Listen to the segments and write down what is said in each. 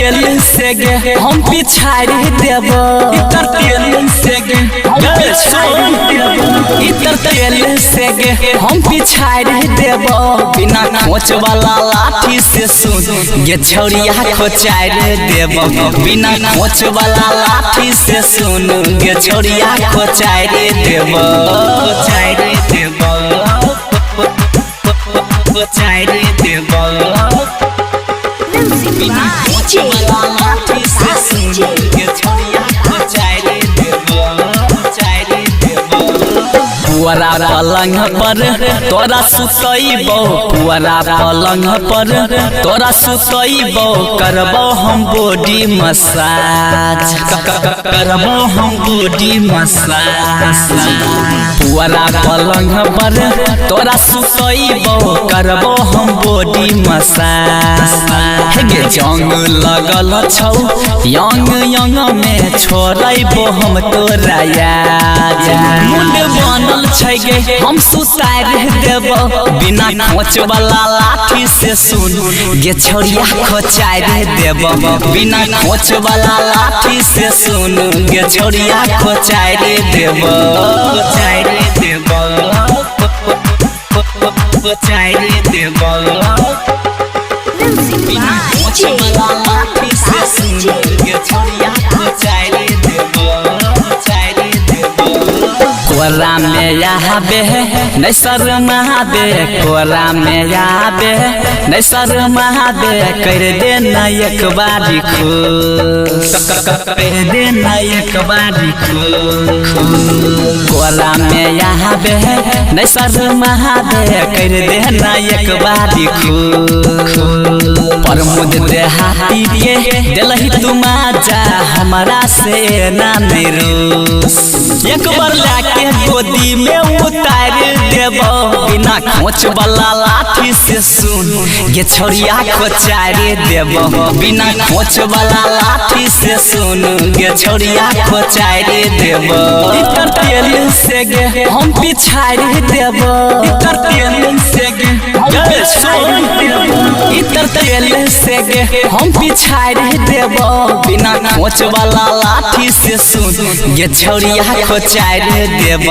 तेल से गे हम पिछाड़ देब इतर तेल से गे इतर तेल से गे हम पिछाड़ देब बिना खोच वाला लाठी से सुन गे छौरिया खोचाड़ देब बिना खोच वाला लाठी से सुन गे छौरिया खोचाड़ देब खोचाड़ देब खोचाड़ देब बिना खोच वाला लाठी से सुन गे छौरिया खोचाड़ देब खोचाड़ देब पुअरा पलंग पर तोरा सुतइबो पुअरा पलंग पर तोरा सुतइबो करबो हम बॉडी मसाज करबो हम बॉडी मसाज पुअरा पलंग पर तोरा सुतइबो करबो हम बॉडी मसाज गे जंग लगल छौ यंग यंग में छोड़इबो हम तोरा याद मुंड बनल छै गे हम सुतार देब बिना खोच वाला लाठी से सुन गे छौरिया खोचाड़ देब बिना खोच वाला लाठी से सुन गे छौरिया खोचाड़ देब खोचाड़ देब खोचाड़ देब बिना खोच वाला लाठी से सुन गे छौरिया खोचाड़ देब खोचाड़ देब कोरा में आबे नहीं शर्माबे कोरा में आबे नहीं शर्माबे कर दे ना एक बारी खुश कर दे ना एक बारी खुश कोरा में आबे नहीं शर्माबे कर दे ना एक बारी खुश प्रमोद देहाती के दिलही तुम आजा हमारा से ना निरूस एक बार लाके गोदी में उतार देब बिना खोच वाला लाठी से सुन गे छौरिया खोचाड़ देब बिना खोच वाला लाठी से सुन गे छौरिया खोचाड़ देब इतर तेल से गे हम पिछाड़ देब इतर तेल से गे इतर तेल से गे हम पिछाड़ देब बिना खोच वाला लाठी से सुन गे छौरिया खोचाड़ देब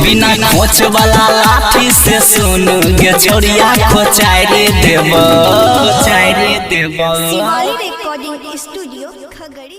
बिना खोच वाला लाठी से सुन गे छौरिया खोचाड़ देब खोचाड़ देब शिवाली रिकॉर्डिंग स्टूडियो खगड़ी।